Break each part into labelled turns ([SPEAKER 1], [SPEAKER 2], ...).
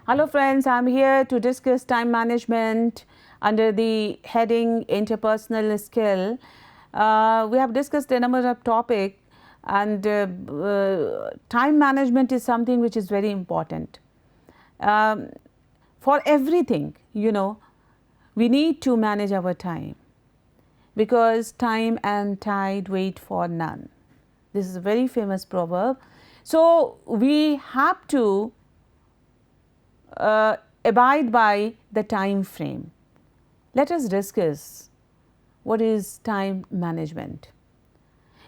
[SPEAKER 1] Hello friends, I'm here to discuss time management under the heading interpersonal skill. We have discussed a number of topics, and time management is something which is very important. Um, for everything, we need to manage our time, because time and tide wait for none. This is a very famous proverb. So we have to abide by the time frame. Let us discuss what is time management.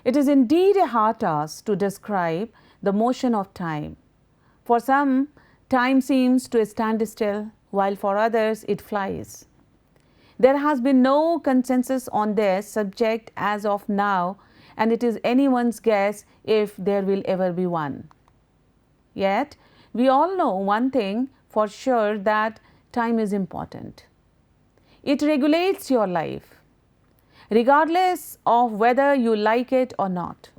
[SPEAKER 1] It is indeed a hard task to describe the motion of time. For some, time seems to stand still, while for others it flies. There has been no consensus on this subject as of now, and it is anyone's guess if there will ever be one. Yet, we all know one thing for sure, that time is important. It regulates your life, regardless of whether you like it or not.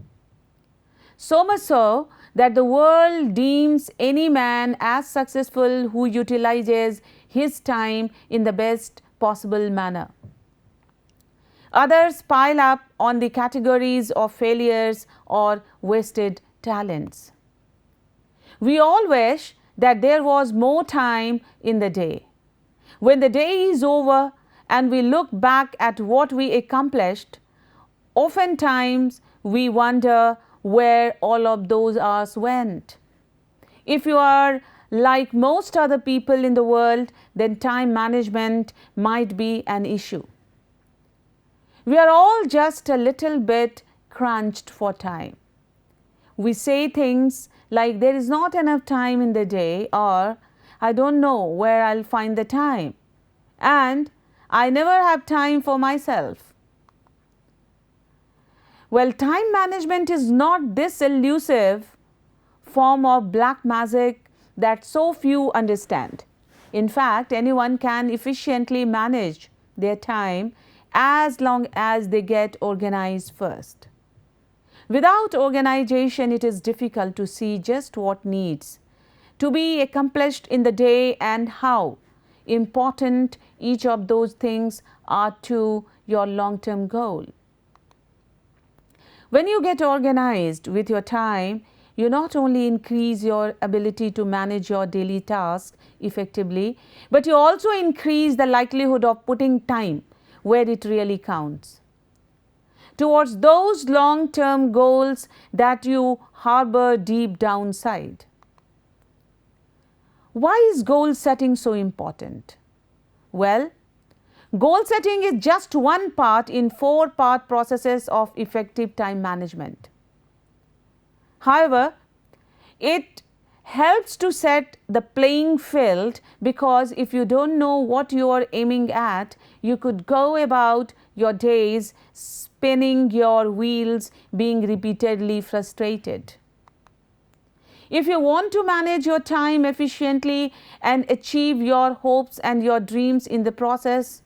[SPEAKER 1] So much so that the world deems any man as successful who utilizes his time in the best possible manner. Others pile up on the categories of failures or wasted talents. We all wish that there was more time in the day. When the day is over and we look back at what we accomplished, oftentimes we wonder where all of those hours went. If you are like most other people in the world, then time management might be an issue. We are all just a little bit crunched for time. We say things like there is not enough time in the day, or I don't know where I'll find the time, and I never have time for myself. Well, time management is not this elusive form of black magic that so few understand. In fact, anyone can efficiently manage their time as long as they get organized first. Without organization, it is difficult to see just what needs to be accomplished in the day and how important each of those things are to your long-term goal. When you get organized with your time, you not only increase your ability to manage your daily tasks effectively, but you also increase the likelihood of putting time where it really counts, towards those long-term goals that you harbor deep down inside. Why is goal setting so important? Well, goal setting is just one part in four-part processes of effective time management. However, it helps to set the playing field, because if you don't know what you are aiming at, you could go about your days spinning your wheels, being repeatedly frustrated. If you want to manage your time efficiently and achieve your hopes and your dreams in the process,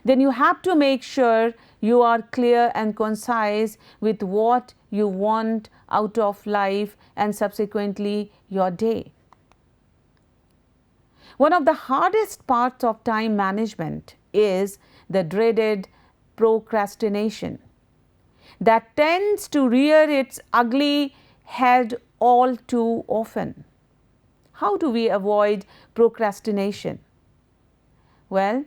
[SPEAKER 1] then you have to make sure you are clear and concise with what you want out of life and subsequently your day. One of the hardest parts of time management is the dreaded procrastination that tends to rear its ugly head all too often. How do we avoid procrastination? Well,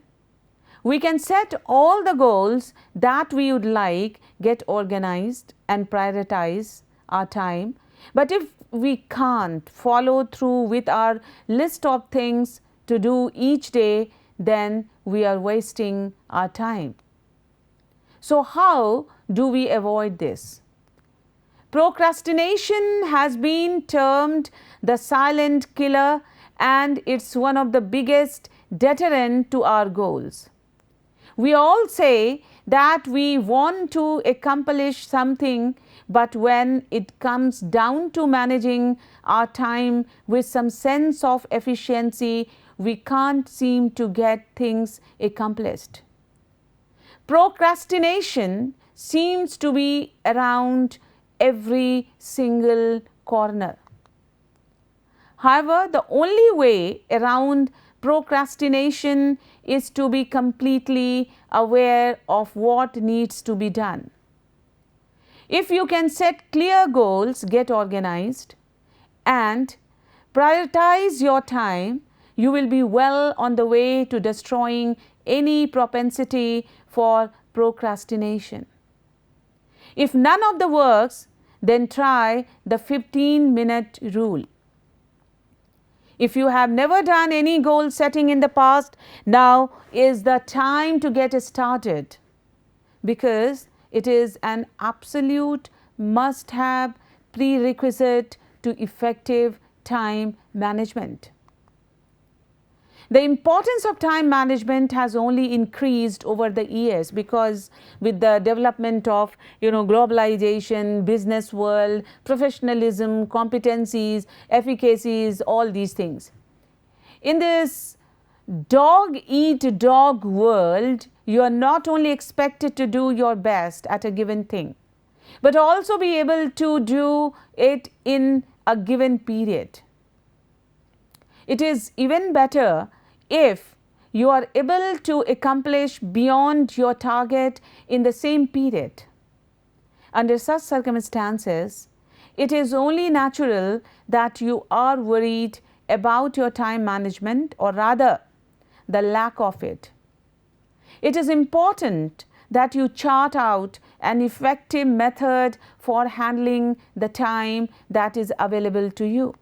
[SPEAKER 1] we can set all the goals that we would like, get organized and prioritize our time. But if we can't follow through with our list of things to do each day, then we are wasting our time. So how do we avoid this? Procrastination has been termed the silent killer, and it's one of the biggest deterrent to our goals. We all say that we want to accomplish something, but when it comes down to managing our time with some sense of efficiency, we can't seem to get things accomplished. Procrastination seems to be around every single corner. However, the only way around procrastination is to be completely aware of what needs to be done. If you can set clear goals, get organized, and prioritize your time, you will be well on the way to destroying any propensity for procrastination. If none of the works, then try the 15-minute rule. If you have never done any goal setting in the past, now is the time to get started, because it is an absolute must-have prerequisite to effective time management. The importance of time management has only increased over the years, because with the development of globalization, business world, professionalism, competencies, efficacies, all these things. In this dog eat dog world, you are not only expected to do your best at a given thing, but also be able to do it in a given period. It is even better if you are able to accomplish beyond your target in the same period. Under such circumstances, it is only natural that you are worried about your time management, or rather the lack of it. It is important that you chart out an effective method for handling the time that is available to you.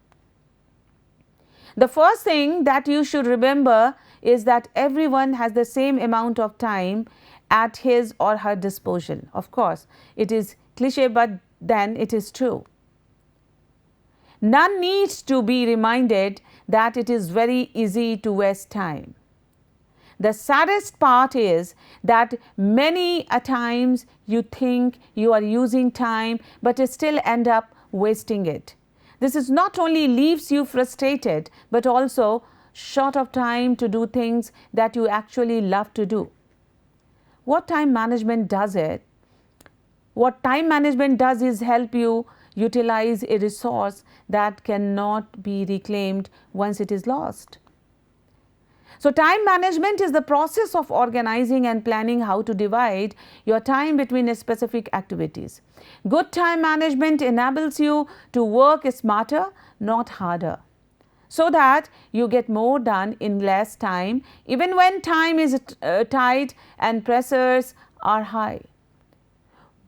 [SPEAKER 1] The first thing that you should remember is that everyone has the same amount of time at his or her disposal. Of course, it is cliché, but then it is true. None needs to be reminded that it is very easy to waste time. The saddest part is that many a times you think you are using time, but still end up wasting it. This is not only leaves you frustrated, but also short of time to do things that you actually love to do. What time management does is help you utilize a resource that cannot be reclaimed once it is lost. So time management is the process of organizing and planning how to divide your time between specific activities. Good time management enables you to work smarter, not harder, so that you get more done in less time, even when time is tight and pressures are high.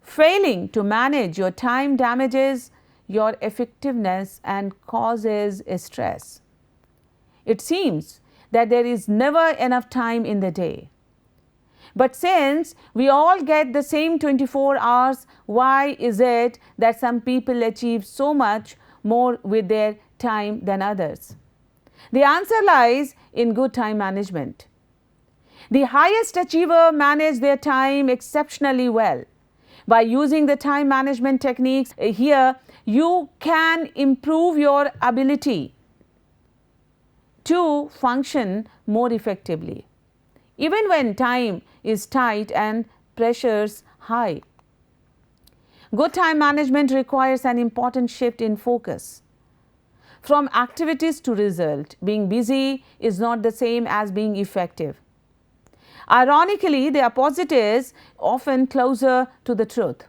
[SPEAKER 1] Failing to manage your time damages your effectiveness and causes stress. It seems that there is never enough time in the day. But since we all get the same 24 hours, why is it that some people achieve so much more with their time than others? The answer lies in good time management. The highest achiever manage their time exceptionally well. By using the time management techniques here, you can improve your ability to function more effectively, even when time is tight and pressures high. Good time management requires an important shift in focus from activities to result. Being busy is not the same as being effective. Ironically, the opposite is often closer to the truth.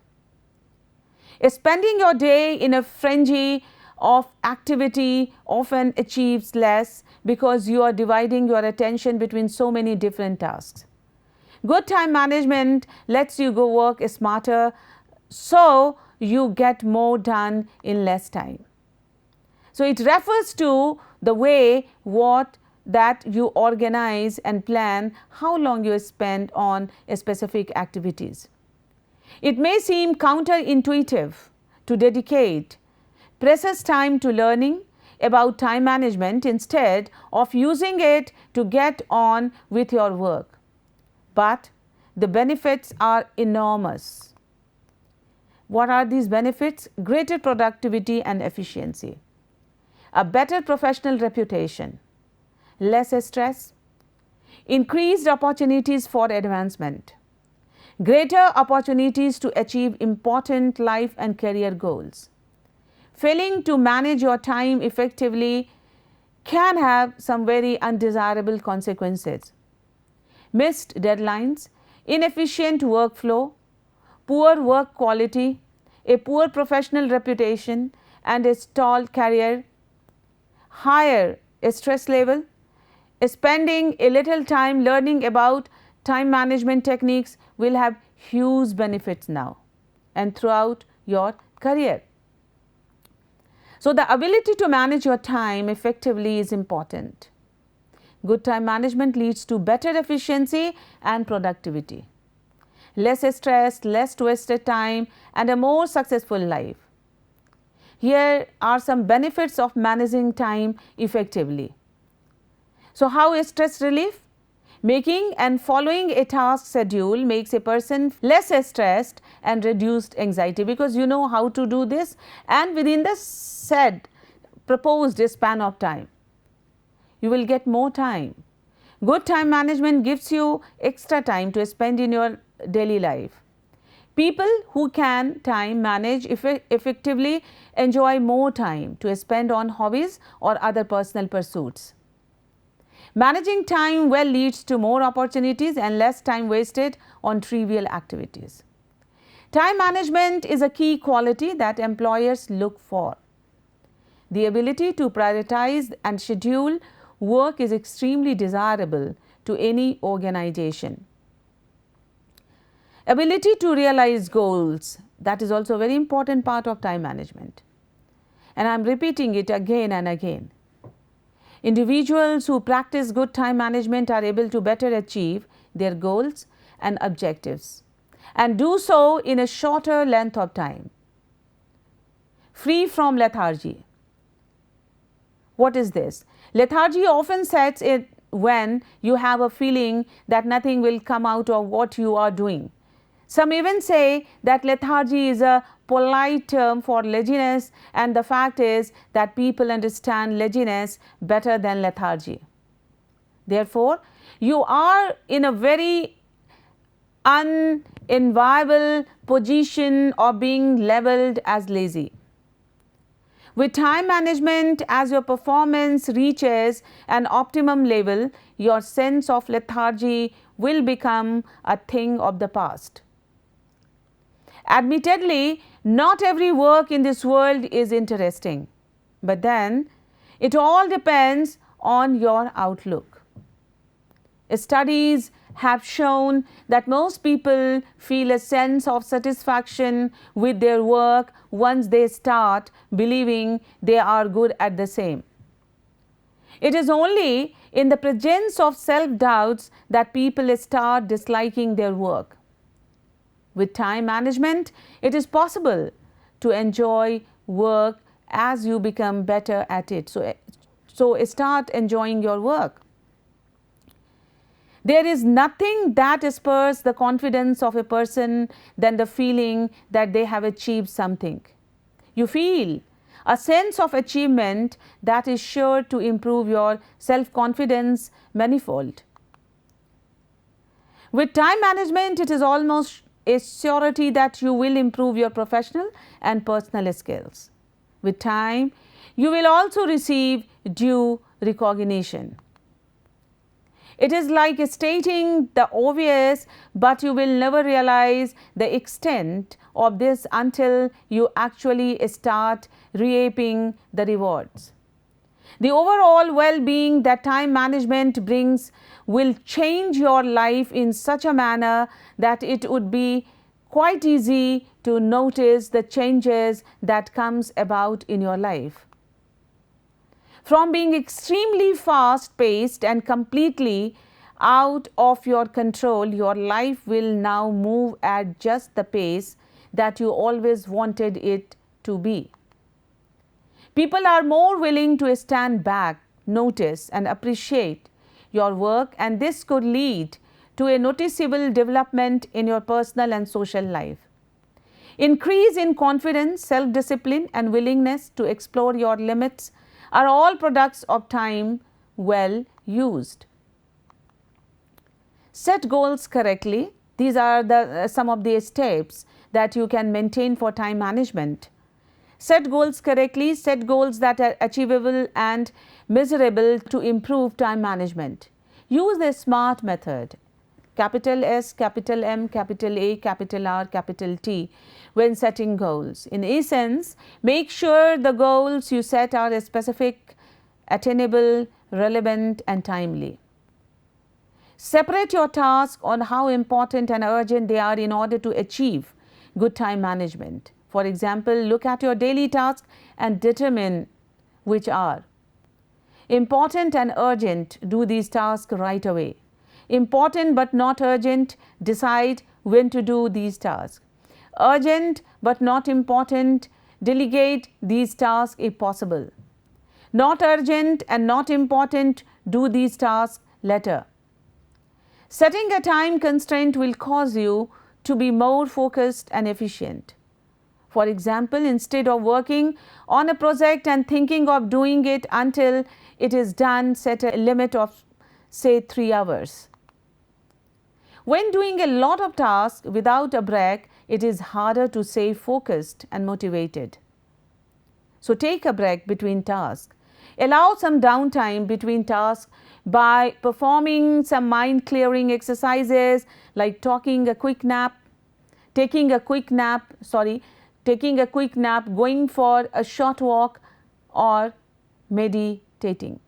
[SPEAKER 1] Spending your day in a frenzy of activity often achieves less, because you are dividing your attention between so many different tasks. Good time management lets you go work smarter, so you get more done in less time. So it refers to the way that you organize and plan how long you spend on specific activities. It may seem counterintuitive to dedicate precious time to learning about time management instead of using it to get on with your work. But the benefits are enormous. What are these benefits? Greater productivity and efficiency, a better professional reputation, less stress, increased opportunities for advancement, greater opportunities to achieve important life and career goals. Failing to manage your time effectively can have some very undesirable consequences. Missed deadlines, inefficient workflow, poor work quality, a poor professional reputation, and a stalled career, higher stress level, spending a little time learning about time management techniques will have huge benefits now and throughout your career. So, the ability to manage your time effectively is important. Good time management leads to better efficiency and productivity, less stress, less wasted time, and a more successful life. Here are some benefits of managing time effectively. So, how is stress relief? Making and following a task schedule makes a person less stressed and reduced anxiety, because you know how to do this and within the said proposed span of time. You will get more time. Good time management gives you extra time to spend in your daily life. People who can time manage effectively enjoy more time to spend on hobbies or other personal pursuits. Managing time well leads to more opportunities and less time wasted on trivial activities. Time management is a key quality that employers look for. The ability to prioritize and schedule work is extremely desirable to any organization. Ability to realize goals, that is also a very important part of time management. And I am repeating it again and again. Individuals who practice good time management are able to better achieve their goals and objectives and do so in a shorter length of time. Free from lethargy. What is this? Lethargy often sets in when you have a feeling that nothing will come out of what you are doing. Some even say that lethargy is a polite term for laziness, and the fact is that people understand laziness better than lethargy. Therefore, you are in a very unenviable position of being labeled as lazy. With time management, as your performance reaches an optimum level, your sense of lethargy will become a thing of the past. Admittedly, not every work in this world is interesting, but then it all depends on your outlook. Studies have shown that most people feel a sense of satisfaction with their work once they start believing they are good at the same. It is only in the presence of self-doubts that people start disliking their work. With time management, it is possible to enjoy work as you become better at it. So start enjoying your work. There is nothing that spurs the confidence of a person than the feeling that they have achieved something. You feel a sense of achievement that is sure to improve your self-confidence manifold. With time management, it is almost a surety that you will improve your professional and personal skills. With time, you will also receive due recognition. It is like stating the obvious, but you will never realize the extent of this until you actually start reaping the rewards. The overall well-being that time management brings will change your life in such a manner that it would be quite easy to notice the changes that comes about in your life. From being extremely fast-paced and completely out of your control, your life will now move at just the pace that you always wanted it to be. People are more willing to stand back, notice and appreciate your work, and this could lead to a noticeable development in your personal and social life. Increase in confidence, self-discipline and willingness to explore your limits are all products of time well used. Set goals correctly. These are some of the steps that you can maintain for time management. Set goals correctly, set goals that are achievable and measurable to improve time management. Use the SMART method, capital S, capital M, capital A, capital R, capital T when setting goals. In essence, make sure the goals you set are specific, attainable, relevant and timely. Separate your tasks on how important and urgent they are in order to achieve good time management. For example, look at your daily tasks and determine which are important and urgent. Do these tasks right away. Important but not urgent, decide when to do these tasks. Urgent but not important, delegate these tasks if possible. Not urgent and not important, do these tasks later. Setting a time constraint will cause you to be more focused and efficient. For example, instead of working on a project and thinking of doing it until it is done, set a limit of say 3 hours. When doing a lot of tasks without a break, it is harder to stay focused and motivated. So take a break between tasks. Allow some downtime between tasks by performing some mind clearing exercises like taking a quick nap, going for a short walk or meditating.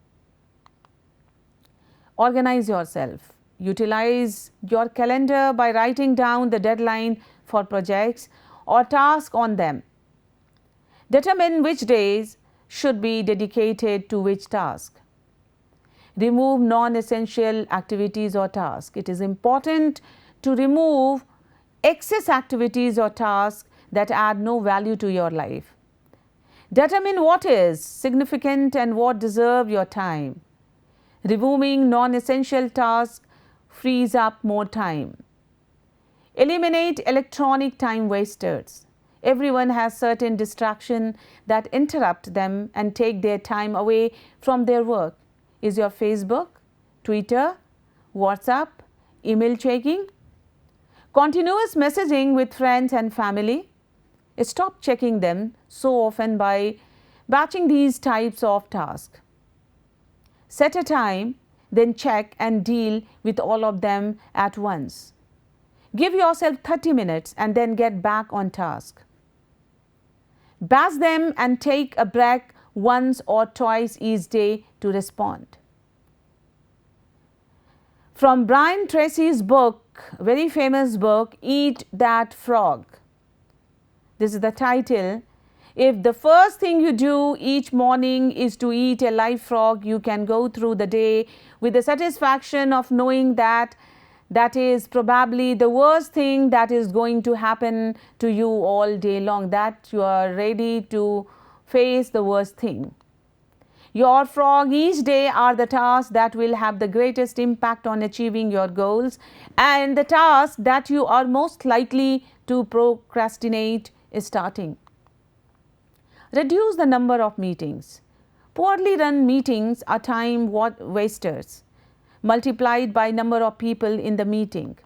[SPEAKER 1] Organize yourself. Utilize your calendar by writing down the deadline for projects or tasks on them. Determine which days should be dedicated to which task. Remove non-essential activities or tasks. It is important to remove excess activities or tasks that add no value to your life. Determine what is significant and what deserve your time. Removing non-essential tasks frees up more time. Eliminate electronic time wasters. Everyone has certain distractions that interrupt them and take their time away from their work. Is your Facebook, Twitter, WhatsApp, email checking? Continuous messaging with friends and family? Stop checking them so often by batching these types of tasks. Set a time, then check and deal with all of them at once. Give yourself 30 minutes and then get back on task. Batch them and take a break once or twice each day to respond. From Brian Tracy's book, very famous book, Eat That Frog. This is the title. If the first thing you do each morning is to eat a live frog, you can go through the day with the satisfaction of knowing that that is probably the worst thing that is going to happen to you all day long, that you are ready to face the worst thing. Your frog each day are the tasks that will have the greatest impact on achieving your goals, and the task that you are most likely to procrastinate is starting. Reduce the number of meetings. Poorly run meetings are time wasters multiplied by number of people in the meeting.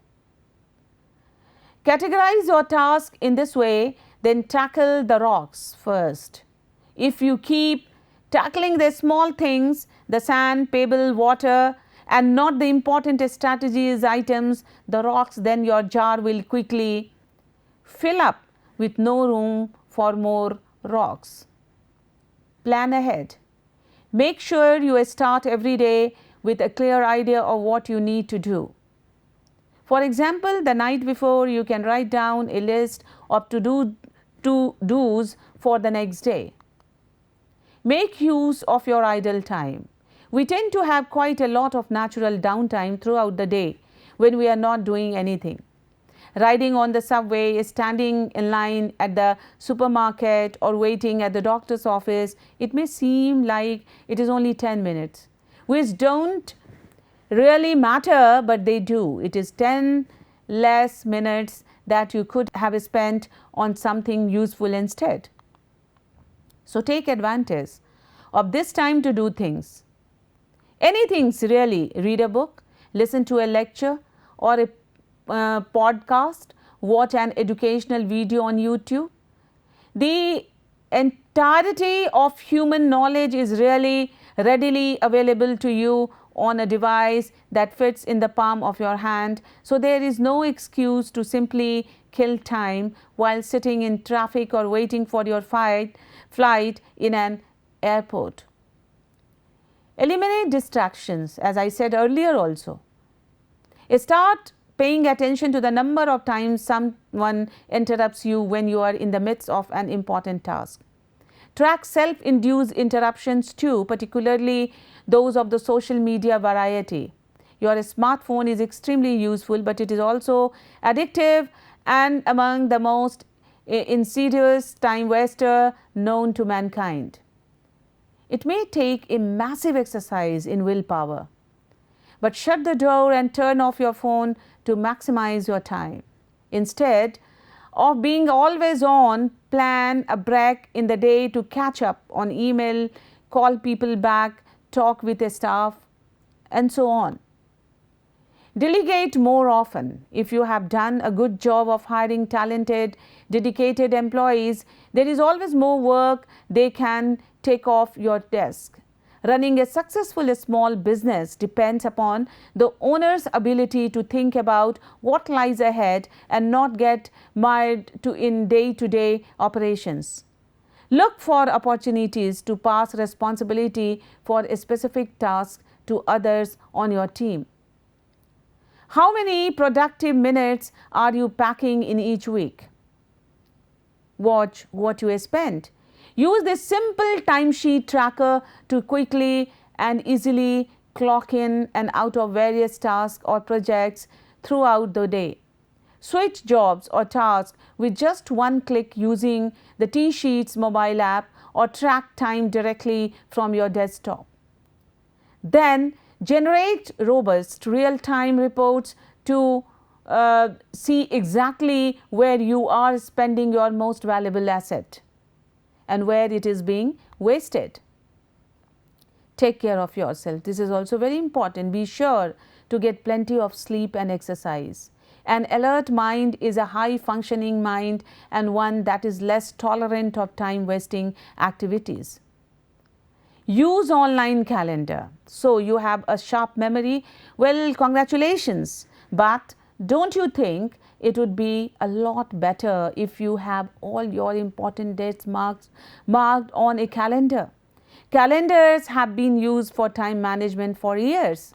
[SPEAKER 1] Categorize your task in this way, then tackle the rocks first. If you keep tackling the small things, the sand, pebble, water, and not the important strategies items, the rocks, then your jar will quickly fill up with no room for more rocks. Plan ahead. Make sure you start every day with a clear idea of what you need to do. For example, the night before, you can write down a list of to-dos for the next day. Make use of your idle time. We tend to have quite a lot of natural downtime throughout the day when we are not doing anything. Riding on the subway, standing in line at the supermarket, or waiting at the doctor's office, it may seem like it is only 10 minutes, which don't really matter, but they do. It is 10 less minutes that you could have spent on something useful instead. So take advantage of this time to do things. Anything really. Read a book, listen to a lecture or a podcast, watch an educational video on YouTube. The entirety of human knowledge is really readily available to you on a device that fits in the palm of your hand. So there is no excuse to simply kill time while sitting in traffic or waiting for your flight in an airport. Eliminate distractions, as I said earlier also. Start paying attention to the number of times someone interrupts you when you are in the midst of an important task. Track self-induced interruptions too, particularly those of the social media variety. Your smartphone is extremely useful, but it is also addictive and among the most insidious time waster known to mankind. It may take a massive exercise in willpower, but shut the door and turn off your phone to maximize your time. Instead of being always on, plan a break in the day to catch up on email, call people back, talk with a staff, and so on. Delegate more often. If you have done a good job of hiring talented, dedicated employees, there is always more work they can take off your desk. Running a successful small business depends upon the owner's ability to think about what lies ahead and not get mired in day-to-day operations. Look for opportunities to pass responsibility for a specific task to others on your team. How many productive minutes are you packing in each week? Watch what you spend. Use this simple timesheet tracker to quickly and easily clock in and out of various tasks or projects throughout the day. Switch jobs or tasks with just one click using the T-Sheets mobile app or track time directly from your desktop. Then generate robust real-time reports to see exactly where you are spending your most valuable asset and where it is being wasted. Take care of yourself. This is also very important. Be sure to get plenty of sleep and exercise. An alert mind is a high functioning mind and one that is less tolerant of time wasting activities. Use online calendar. So you have a sharp memory. Well, congratulations. But don't you think it would be a lot better if you have all your important dates marked on a calendar? Calendars have been used for time management for years.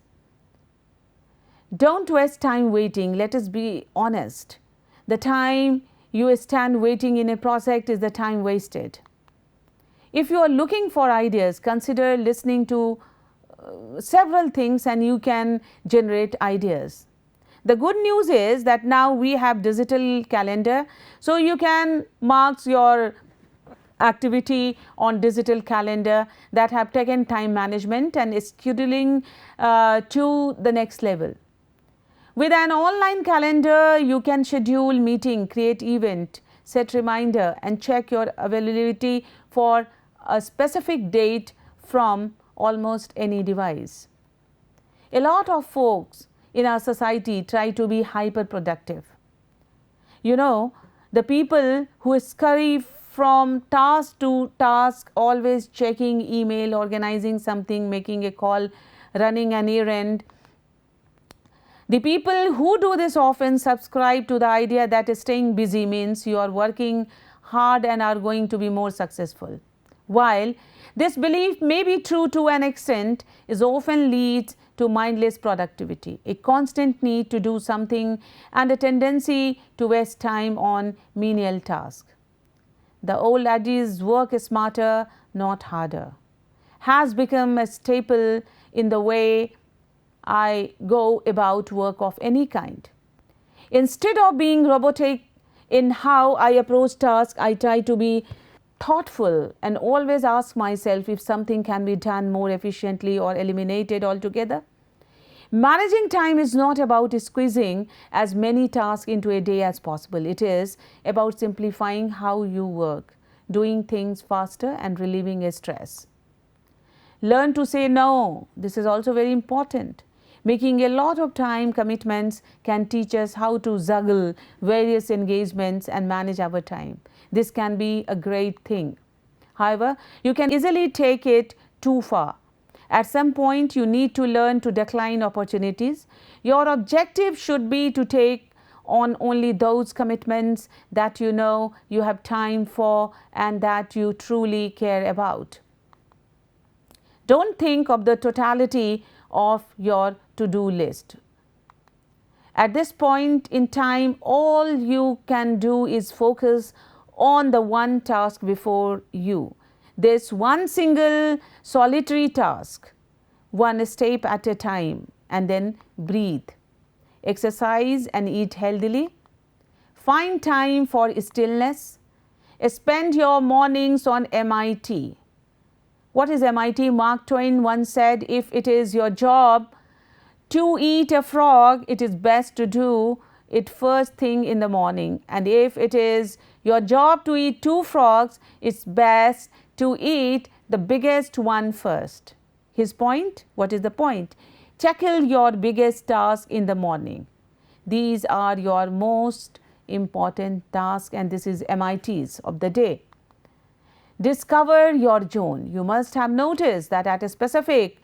[SPEAKER 1] Don't waste time waiting. Let us be honest. The time you stand waiting in a project is the time wasted. If you are looking for ideas, consider listening to several things and you can generate ideas. The good news is that now we have digital calendar, so you can mark your activity on digital calendar that have taken time management and scheduling to the next level. With an online calendar, you can schedule meeting, create event, set reminder and check your availability for a specific date from almost any device. A lot of folks in our society try to be hyper productive. You know, the people who scurry from task to task, always checking email, organizing something, making a call, running an errand. The people who do this often subscribe to the idea that staying busy means you are working hard and are going to be more successful. While this belief may be true to an extent, it often leads to mindless productivity, a constant need to do something and a tendency to waste time on menial tasks. The old adage, work smarter, not harder, has become a staple in the way I go about work of any kind. Instead of being robotic in how I approach tasks, I try to be thoughtful and always ask myself if something can be done more efficiently or eliminated altogether. Managing time is not about squeezing as many tasks into a day as possible. It is about simplifying how you work, doing things faster and relieving stress. Learn to say no. This is also very important. Making a lot of time commitments can teach us how to juggle various engagements and manage our time. This can be a great thing. However, you can easily take it too far. At some point, you need to learn to decline opportunities. Your objective should be to take on only those commitments that you know you have time for and that you truly care about. Don't think of the totality of your to-do list. At this point in time, all you can do is focus on the one task before you. This one single solitary task, one step at a time, and then breathe. Exercise and eat healthily. Find time for stillness. Spend your mornings on MIT. What is MIT? Mark Twain once said, if it is your job to eat a frog, it is best to do it first thing in the morning. And if it is your job to eat 2 frogs, it's best to eat the biggest one first. His point? What is the point? Tackle your biggest task in the morning. These are your most important tasks, and this is MITs of the day. Discover your zone. You must have noticed that at a specific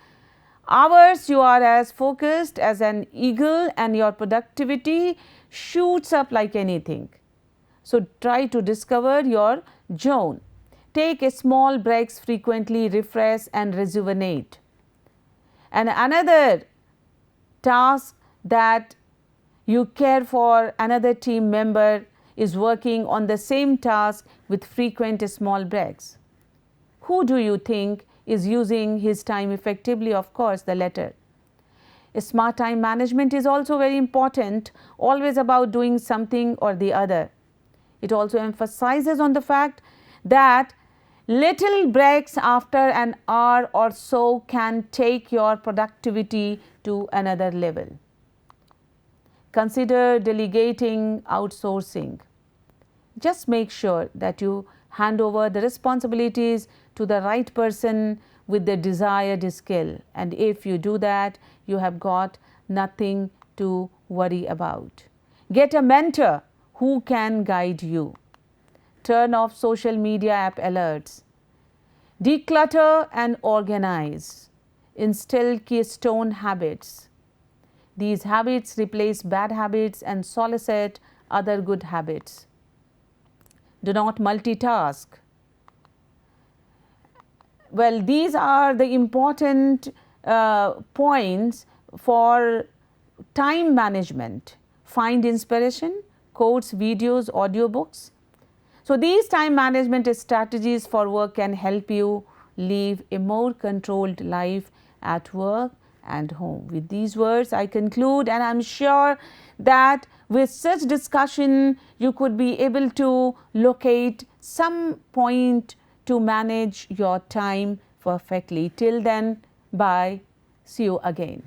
[SPEAKER 1] hours you are as focused as an eagle and your productivity shoots up like anything. So try to discover your zone. Take small breaks frequently, refresh and rejuvenate. And another task that you care for another team member is working on the same task with frequent small breaks. Who do you think is using his time effectively? Of course, the latter. Smart time management is also very important, always about doing something or the other. It also emphasizes on the fact that little breaks after an hour or so can take your productivity to another level. Consider delegating, outsourcing. Just make sure that you hand over the responsibilities to the right person with the desired skill. And if you do that, you have got nothing to worry about. Get a mentor who can guide you. Turn off social media app alerts. Declutter and organize. Instill keystone habits. These habits replace bad habits and solicit other good habits. Do not multitask. Well, these are the important points for time management. Find inspiration, quotes, videos, audiobooks. So these time management strategies for work can help you live a more controlled life at work and home. With these words, I conclude, and I'm sure that with such discussion, you could be able to locate some point to manage your time perfectly. Till then, bye. See you again.